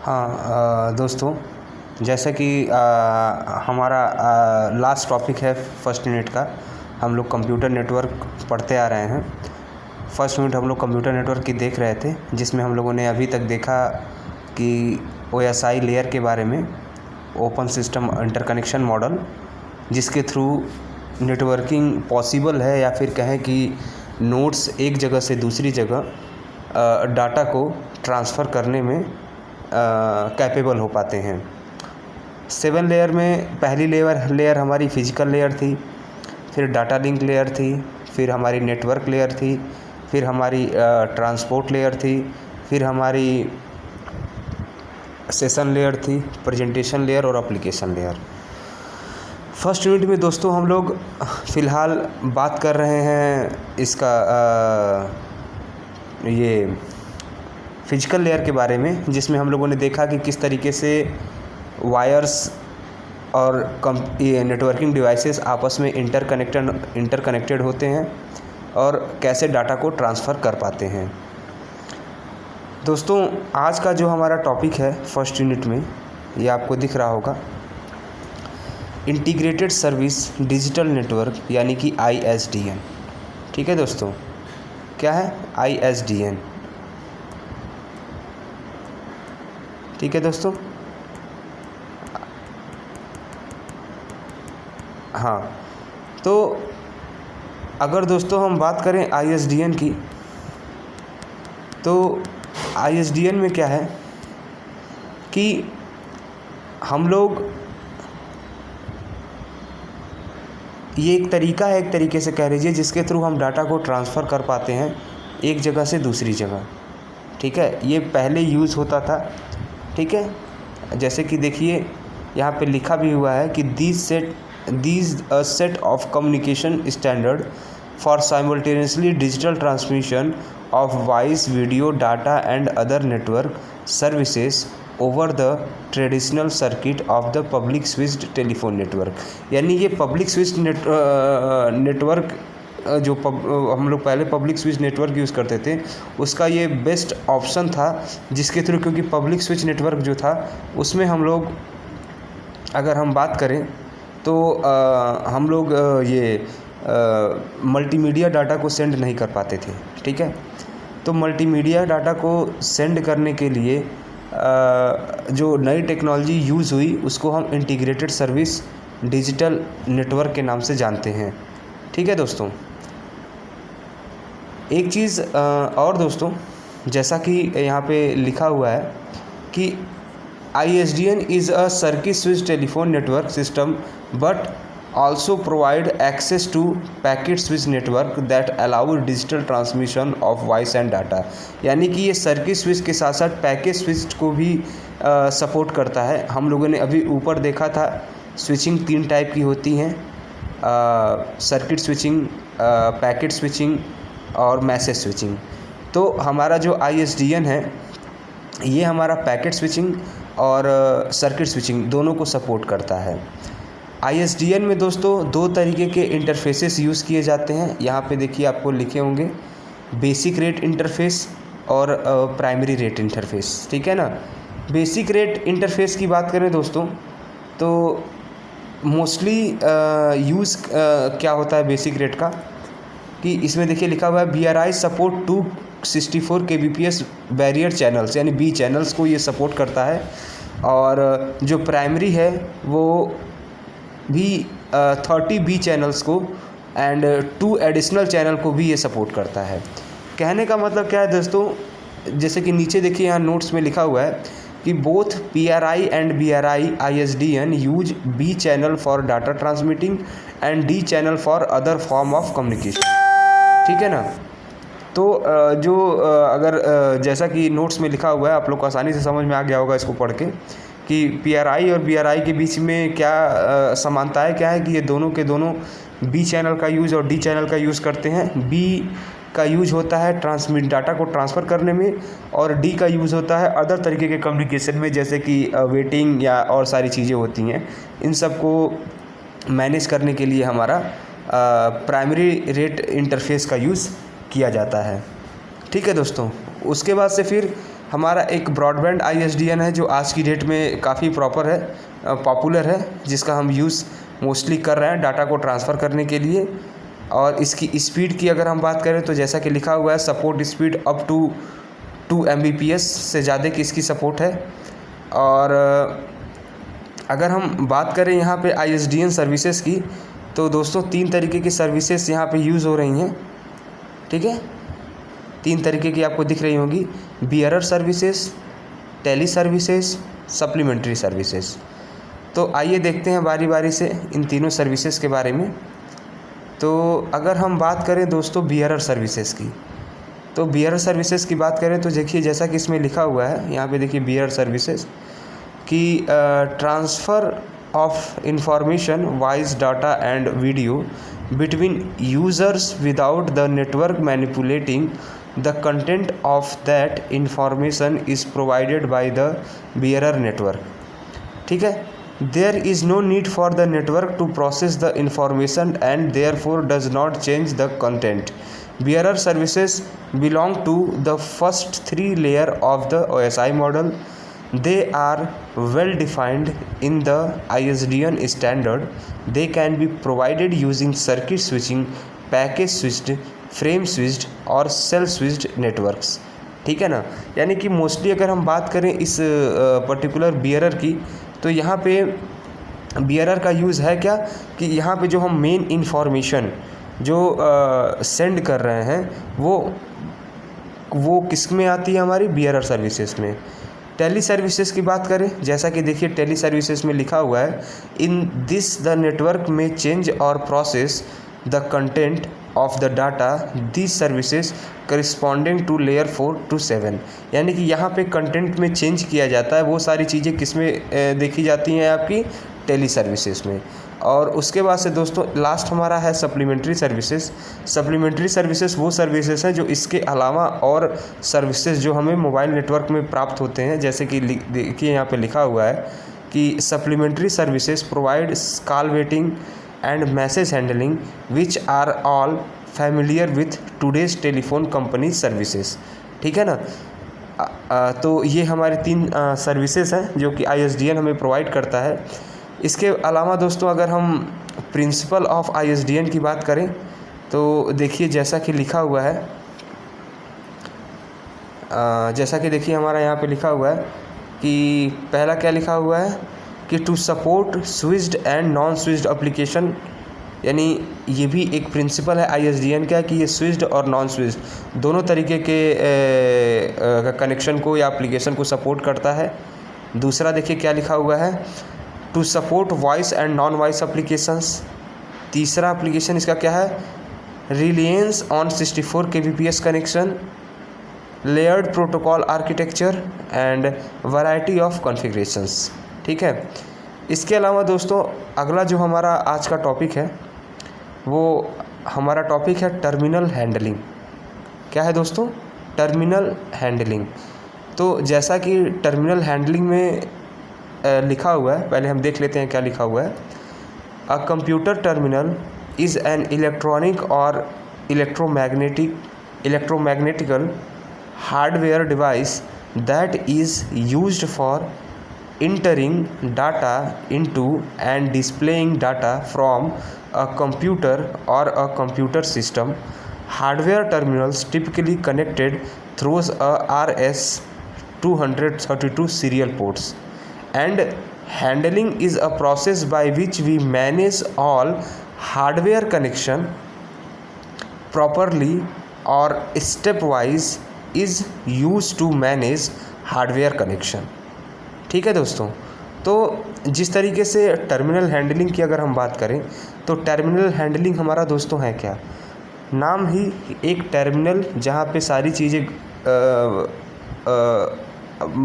दोस्तों, जैसा कि हमारा लास्ट टॉपिक है फर्स्ट यूनिट का। हम लोग कंप्यूटर नेटवर्क पढ़ते आ रहे हैं। फर्स्ट यूनिट हम लोग कंप्यूटर नेटवर्क की देख रहे थे, जिसमें हम लोगों ने अभी तक देखा कि OSI लेयर के बारे में, ओपन सिस्टम इंटरकनेक्शन मॉडल, जिसके थ्रू नेटवर्किंग पॉसिबल है, या फिर कहें कि नोड्स एक जगह से दूसरी जगह डाटा को ट्रांसफ़र करने में कैपेबल हो पाते हैं। 7 लेयर में पहली लेयर हमारी फिजिकल लेयर थी, फिर डाटा लिंक लेयर थी, फिर हमारी नेटवर्क लेयर थी, फिर हमारी ट्रांसपोर्ट लेयर थी, फिर हमारी सेशन लेयर थी, प्रेजेंटेशन लेयर और एप्लीकेशन लेयर। फर्स्ट यूनिट में दोस्तों हम लोग फ़िलहाल बात कर रहे हैं इसका ये फिजिकल लेयर के बारे में, जिसमें हम लोगों ने देखा कि किस तरीके से वायर्स और ये नेटवर्किंग डिवाइसेस आपस में इंटरकनेक्टेड होते हैं और कैसे डाटा को ट्रांसफ़र कर पाते हैं। दोस्तों, आज का जो हमारा टॉपिक है फर्स्ट यूनिट में, ये आपको दिख रहा होगा, इंटीग्रेटेड सर्विस डिजिटल नेटवर्क, यानी कि ISDN। ठीक है दोस्तों, क्या है ISDN? ठीक है दोस्तों, हाँ। तो अगर दोस्तों हम बात करें ISDN की, तो ISDN में क्या है कि हम लोग, ये एक तरीका है, एक तरीके से कह लीजिए, जिसके थ्रू हम डाटा को ट्रांसफ़र कर पाते हैं एक जगह से दूसरी जगह। ठीक है, ये पहले यूज़ होता था। ठीक है, जैसे कि देखिए यहाँ पे लिखा भी हुआ है कि these a set of communication standard for simultaneously digital transmission of voice, video, data and other network services over the traditional circuit of the public switched telephone network। यानी ये पब्लिक स्विच नेटवर्क जो हम लोग पहले public switch network use करते थे, उसका ये बेस्ट ऑप्शन था, जिसके थ्रू, क्योंकि पब्लिक स्विच नेटवर्क जो था उसमें हम लोग, अगर हम बात करें तो हम लोग ये मल्टीमीडिया डाटा को सेंड नहीं कर पाते थे। ठीक है, तो मल्टीमीडिया डाटा को सेंड करने के लिए जो नई टेक्नोलॉजी यूज़ हुई, उसको हम इंटीग्रेटेड सर्विस डिजिटल नेटवर्क के नाम से जानते हैं। ठीक है दोस्तों, एक चीज़ और दोस्तों, जैसा कि यहाँ पे लिखा हुआ है कि ISDN is a circuit switch telephone network system but also provide access to packet switch network that allow digital transmission of voice and data। यानी कि ये सर्किट स्विच के साथ साथ पैकेट स्विच को भी सपोर्ट करता है। हम लोगों ने अभी ऊपर देखा था, स्विचिंग 3 टाइप की होती हैं, सर्किट स्विचिंग, पैकेट स्विचिंग और मैसेज स्विचिंग। तो हमारा जो ISDN है, ये हमारा पैकेट स्विचिंग और सर्किट स्विचिंग दोनों को सपोर्ट करता है। ISDN में दोस्तों 2 तरीके के इंटरफेसेस यूज़ किए जाते हैं। यहाँ पे देखिए आपको लिखे होंगे, बेसिक रेट इंटरफेस और प्राइमरी रेट इंटरफेस। ठीक है ना। बेसिक रेट इंटरफेस की बात करें दोस्तों, तो मोस्टली यूज़ क्या होता है बेसिक रेट का, कि इसमें देखिए लिखा हुआ है BRI support 264 kbps barrier channels, यानी B चैनल्स को ये सपोर्ट करता है। और जो प्राइमरी है वो भी 30 B चैनल्स को एंड 2 एडिशनल चैनल को भी ये सपोर्ट करता है। कहने का मतलब क्या है दोस्तों, जैसे कि नीचे देखिए यहाँ नोट्स में लिखा हुआ है कि both PRI and BRI ISDN use B channel for data transmitting and D channel for other form of communication. ठीक है ना। तो जो अगर जैसा कि नोट्स में लिखा हुआ है, आप लोग को आसानी से समझ में आ गया होगा इसको पढ़ के, कि PRI और BRI के बीच में क्या समानता है, क्या है कि ये दोनों के दोनों B चैनल का यूज़ और D चैनल का यूज़ करते हैं। B का यूज़ होता है ट्रांसमिट डाटा को ट्रांसफ़र करने में, और D का यूज़ होता है अदर तरीके के कम्युनिकेशन में, जैसे कि वेटिंग या और सारी चीज़ें होती हैं। इन सब को मैनेज करने के लिए हमारा प्राइमरी रेट इंटरफेस का यूज़ किया जाता है। ठीक है दोस्तों, उसके बाद से फिर हमारा एक ब्रॉडबैंड ISDN है जो आज की डेट में काफ़ी पॉपुलर है, जिसका हम यूज़ मोस्टली कर रहे हैं डाटा को ट्रांसफ़र करने के लिए। और इसकी स्पीड की अगर हम बात करें तो जैसा कि लिखा हुआ है support speed up to 2 Mbps से ज़्यादा की इसकी सपोर्ट है। और अगर हम बात करें यहाँ पे ISDN सर्विसेज की तो दोस्तों 3 तरीके की सर्विसेज यहाँ पे यूज़ हो रही हैं, ठीक है। 3 तरीके की आपको दिख रही होंगी, bearer services, tele services, supplementary services. तो आइए देखते हैं बारी बारी से इन तीनों सर्विसेज के बारे में। तो अगर हम बात करें दोस्तों बियरर सर्विसेज की, तो बियरर सर्विसेज की बात करें तो देखिए जैसा कि इसमें लिखा हुआ है, यहाँ पे देखिए बियरर सर्विसेज की transfer of information, voice, data and video between users without the network manipulating the content of that information is provided by the bearer network, ठीक है। There is no need for the network to process the information and therefore does not change the content. Bearer services belong to the first 3 layer of the OSI model. They are well defined in the ISDN standard. They can be provided using circuit switching, package switched, frame switched और cell switched networks, ठीक है ना। यानी कि mostly अगर हम बात करें इस पर्टिकुलर बियरर की, तो यहाँ पे बियरर का यूज़ है क्या कि यहाँ पे जो हम मेन इन्फॉर्मेशन जो सेंड कर रहे हैं वो किस में आती है, हमारी बियरर सर्विसेज में। टेली सर्विसेज की बात करें, जैसा कि देखिए टेली सर्विसेज में लिखा हुआ है, इन दिस द नेटवर्क में चेंज और process the content of the data this services corresponding to layer 4 to 7। यानी कि यहाँ पे कंटेंट में चेंज किया जाता है, वो सारी चीज़ें किस में देखी जाती हैं, आपकी टेली सर्विसेज में। और उसके बाद से दोस्तों लास्ट हमारा है सप्लीमेंट्री सर्विसेज। सप्लीमेंट्री सर्विसेज वो सर्विसेज हैं जो इसके अलावा और सर्विसेज जो हमें मोबाइल नेटवर्क में प्राप्त होते हैं, जैसे कि देखिए यहाँ पे लिखा हुआ है कि supplementary services provide call waiting and message handling which are all familiar with today's telephone company services, ठीक है ना। तो ये हमारी 3 सर्विसेज हैं जो कि ISDN हमें प्रोवाइड करता है। इसके अलावा दोस्तों अगर हम प्रिंसिपल ऑफ ISDN की बात करें तो देखिए जैसा कि लिखा हुआ है, जैसा कि देखिए हमारा यहाँ पे लिखा हुआ है कि पहला क्या लिखा हुआ है कि to support switched and non switched application, यानी ये भी एक प्रिंसिपल है ISDN का कि ये स्विच्ड और नॉन स्विच्ड दोनों तरीके के कनेक्शन को या एप्लीकेशन को सपोर्ट करता है। दूसरा देखिए क्या लिखा हुआ है, to support voice and non voice applications. तीसरा एप्लीकेशन इसका क्या है, reliance on 64 kbps connection, layered protocol architecture and variety of configurations, ठीक है। इसके अलावा दोस्तों अगला जो हमारा आज का टॉपिक है वो हमारा टॉपिक है टर्मिनल हैंडलिंग। क्या है दोस्तों, टर्मिनल हैंडलिंग। तो जैसा कि टर्मिनल हैंडलिंग में लिखा हुआ है, पहले हम देख लेते हैं क्या लिखा हुआ है। A computer terminal is an electronic और electromagnetical hardware device that is used for entering data into and displaying data from a computer or a computer system. Hardware terminals typically connected through a RS-232 serial ports. And handling is a process by which we manage all hardware connection properly or stepwise is used to manage hardware connection, ठीक है दोस्तों। तो जिस तरीके से terminal handling की अगर हम बात करें तो टर्मिनल हैंडलिंग हमारा दोस्तों है क्या, नाम ही एक टर्मिनल जहाँ पे सारी चीज़ें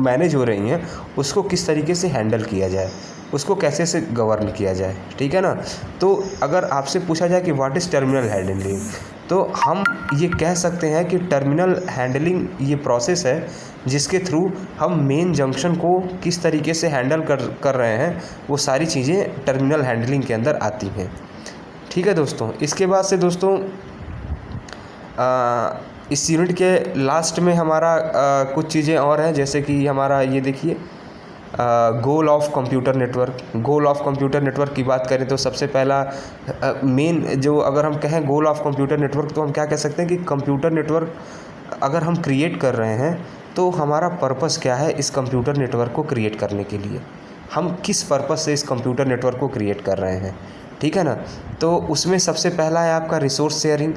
मैनेज हो रही हैं उसको किस तरीके से हैंडल किया जाए, उसको कैसे से गवर्न किया जाए, ठीक है ना। तो अगर आपसे पूछा जाए कि व्हाट इज़ टर्मिनल हैंडलिंग, तो हम ये कह सकते हैं कि टर्मिनल हैंडलिंग ये प्रोसेस है जिसके थ्रू हम मेन जंक्शन को किस तरीके से हैंडल कर रहे हैं, वो सारी चीज़ें टर्मिनल हैंडलिंग के अंदर आती हैं, ठीक है दोस्तों। इसके बाद से दोस्तों इस यूनिट के लास्ट में हमारा कुछ चीज़ें और हैं, जैसे कि हमारा ये देखिए goal of computer network. Goal of computer network की बात करें तो सबसे पहला मेन जो अगर हम कहें गोल ऑफ कंप्यूटर नेटवर्क, तो हम क्या कह सकते हैं कि कंप्यूटर नेटवर्क अगर हम क्रिएट कर रहे हैं तो हमारा पर्पस क्या है इस कंप्यूटर नेटवर्क को क्रिएट करने के लिए, हम किस पर्पस से इस कंप्यूटर नेटवर्क को क्रिएट कर रहे हैं, ठीक है ना। तो उसमें सबसे पहला है आपका resource sharing,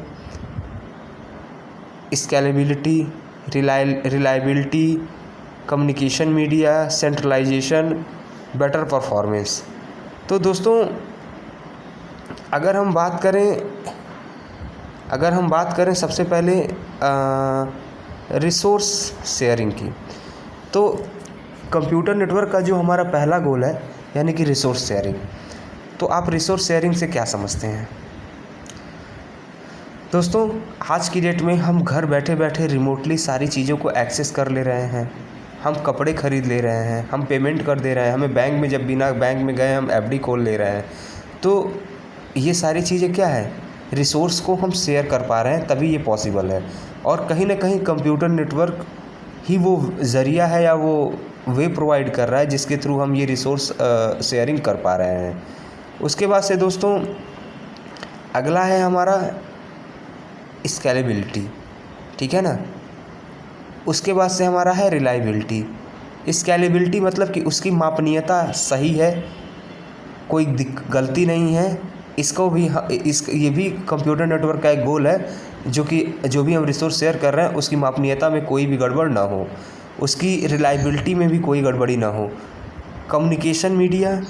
scalability, reliability, communication media, centralisation, better performance. तो दोस्तों अगर हम बात करें सबसे पहले रिसोर्स शेयरिंग की, तो कंप्यूटर नेटवर्क का जो हमारा पहला गोल है यानी कि रिसोर्स शेयरिंग, तो आप रिसोर्स शेयरिंग से क्या समझते हैं दोस्तों? आज की डेट में हम घर बैठे बैठे रिमोटली सारी चीज़ों को एक्सेस कर ले रहे हैं। हम कपड़े ख़रीद ले रहे हैं, हम पेमेंट कर दे रहे हैं, हमें बैंक में जब बिना बैंक में गए हम एफडी खोल ले रहे हैं। तो ये सारी चीज़ें क्या है, रिसोर्स को हम शेयर कर पा रहे हैं, तभी ये पॉसिबल है। और कहीं ना कहीं कंप्यूटर नेटवर्क ही वो ज़रिया है या वो वे प्रोवाइड कर रहा है जिसके थ्रू हम ये रिसोर्स शेयरिंग कर पा रहे हैं। उसके बाद से दोस्तों अगला है हमारा स्केलेबिलिटी, ठीक है ना। उसके बाद से हमारा है रिलायबिलिटी। स्केलेबिलिटी मतलब कि उसकी मापनीयता सही है, कोई गलती नहीं है। इसको भी ये भी कंप्यूटर नेटवर्क का एक गोल है, जो भी हम रिसोर्स शेयर कर रहे हैं उसकी मापनीयता में कोई भी गड़बड़ ना हो, उसकी रिलायबिलिटी में भी कोई गड़बड़ी ना हो। कम्युनिकेशन मीडिया,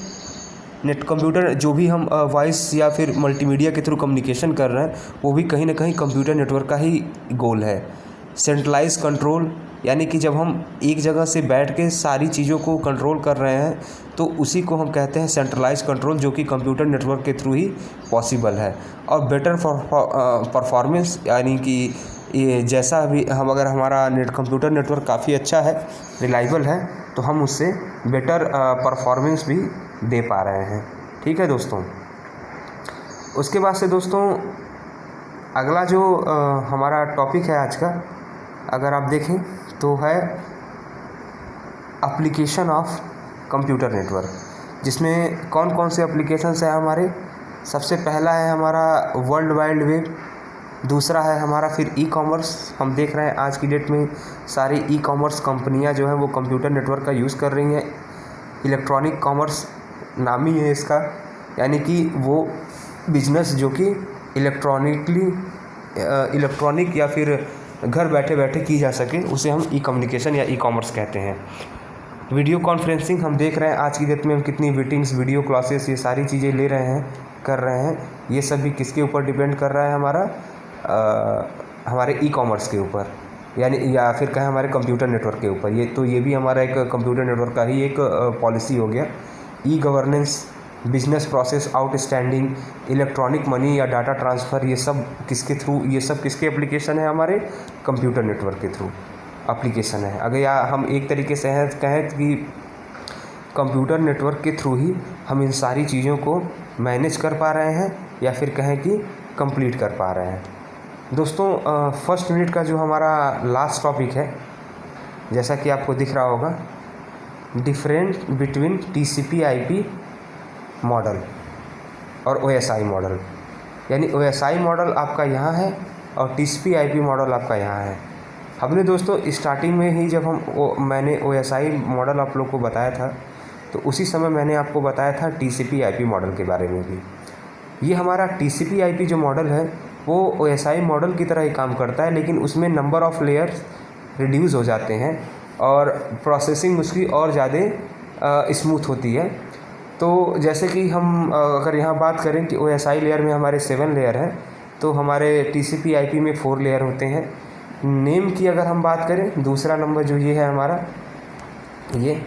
नेट कंप्यूटर जो भी हम वॉइस या फिर मल्टीमीडिया के थ्रू कम्युनिकेशन कर रहे हैं वो भी कहीं ना कहीं कंप्यूटर नेटवर्क का ही गोल है। सेंट्रलाइज कंट्रोल, यानी कि जब हम एक जगह से बैठ के सारी चीज़ों को कंट्रोल कर रहे हैं तो उसी को हम कहते हैं सेंट्रलाइज कंट्रोल, जो कि कंप्यूटर नेटवर्क के थ्रू ही पॉसिबल है। और बेटर परफॉर्मेंस, यानी कि ये जैसा भी हम अगर हमारा कंप्यूटर नेटवर्क काफ़ी अच्छा है, रिलायबल है, तो हम उससे बेटर परफॉर्मेंस भी दे पा रहे हैं, ठीक है दोस्तों। उसके बाद से दोस्तों अगला जो हमारा टॉपिक है आज का, अगर आप देखें तो है एप्लीकेशन ऑफ कंप्यूटर नेटवर्क, जिसमें कौन कौन से एप्लीकेशंस हैं हमारे। सबसे पहला है हमारा वर्ल्ड वाइड वेब, दूसरा है हमारा फिर ई कॉमर्स। हम देख रहे हैं आज की डेट में सारी ई कॉमर्स कंपनियां जो हैं वो कंप्यूटर नेटवर्क का यूज़ कर रही हैं। इलेक्ट्रॉनिक कॉमर्स नाम ही है इसका, यानी कि वो बिजनेस जो कि इलेक्ट्रॉनिक या फिर घर बैठे बैठे की जा सके, उसे हम ई कम्युनिकेशन या ई कॉमर्स कहते हैं। वीडियो कॉन्फ्रेंसिंग, हम देख रहे हैं आज की डेट में हम कितनी मीटिंग्स, वीडियो क्लासेस, ये सारी चीज़ें ले रहे हैं, कर रहे हैं। ये सब भी किसके ऊपर डिपेंड कर रहा है, हमारे ई कॉमर्स के ऊपर, यानी या फिर कहें हमारे कंप्यूटर नेटवर्क के ऊपर। ये भी हमारा एक कंप्यूटर नेटवर्क का ही एक पॉलिसी हो गया। E governance, business process outstanding, electronic money या डाटा ट्रांसफ़र, ये सब किसके एप्लीकेशन है, हमारे कंप्यूटर नेटवर्क के थ्रू एप्लीकेशन है। अगर या हम एक तरीके से कहें कि कंप्यूटर नेटवर्क के थ्रू ही हम इन सारी चीज़ों को मैनेज कर पा रहे हैं या फिर कहें कि कंप्लीट कर पा रहे हैं। दोस्तों फर्स्ट यूनिट का जो हमारा लास्ट टॉपिक है, जैसा कि आपको दिख रहा होगा, डिफरेंट बिटवीन TCP/IP मॉडल और OSI मॉडल, यानी OSI मॉडल आपका यहाँ है और TCP/IP मॉडल आपका यहाँ है। हमने दोस्तों स्टार्टिंग में ही जब मैंने OSI मॉडल आप लोग को बताया था, तो उसी समय मैंने आपको बताया था TCP/IP मॉडल के बारे में भी। ये हमारा TCP/IP जो मॉडल है वो OSI मॉडल की तरह ही काम करता है, लेकिन उसमें नंबर ऑफ़ लेयर्स रिड्यूस हो जाते हैं और प्रोसेसिंग उसकी और ज़्यादा स्मूथ होती है। तो जैसे कि हम अगर यहाँ बात करें कि OSI लेयर में हमारे 7 लेयर हैं, तो हमारे TCP/IP में 4 लेयर होते हैं। नेम की अगर हम बात करें, दूसरा नंबर जो ये है हमारा, ये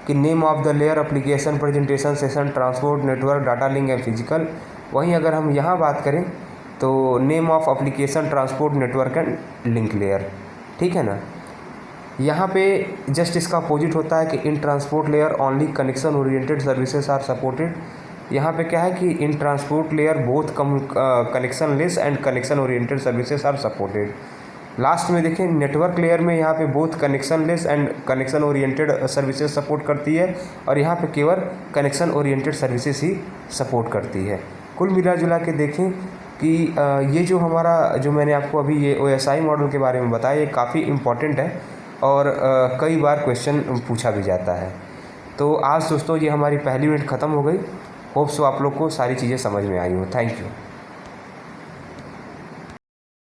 कि name of the layer, application, presentation, session, transport, network, data link and physical. वहीं अगर हम यहाँ बात करें तो name of application, transport, network and link layer, ठीक है ना। यहाँ पे जस्ट इसका अपोजिट होता है कि in transport layer only connection oriented services are supported, यहाँ पे क्या है कि in transport layer both connectionless and connection oriented services are supported. Last में देखें नेटवर्क लेयर में यहाँ पे both connectionless and connection oriented services support करती है और यहाँ पे केवल कनेक्शन ओरिएंटेड सर्विसेज ही सपोर्ट करती है। कुल मिला जुला के देखें कि ये जो हमारा जो मैंने आपको अभी ये OSI मॉडल के बारे में बताया ये काफ़ी इम्पॉर्टेंट है और कई बार क्वेश्चन पूछा भी जाता है। तो आज दोस्तों ये हमारी पहली यूनिट ख़त्म हो गई। होप सो आप लोग को सारी चीज़ें समझ में आई हो। Thank you.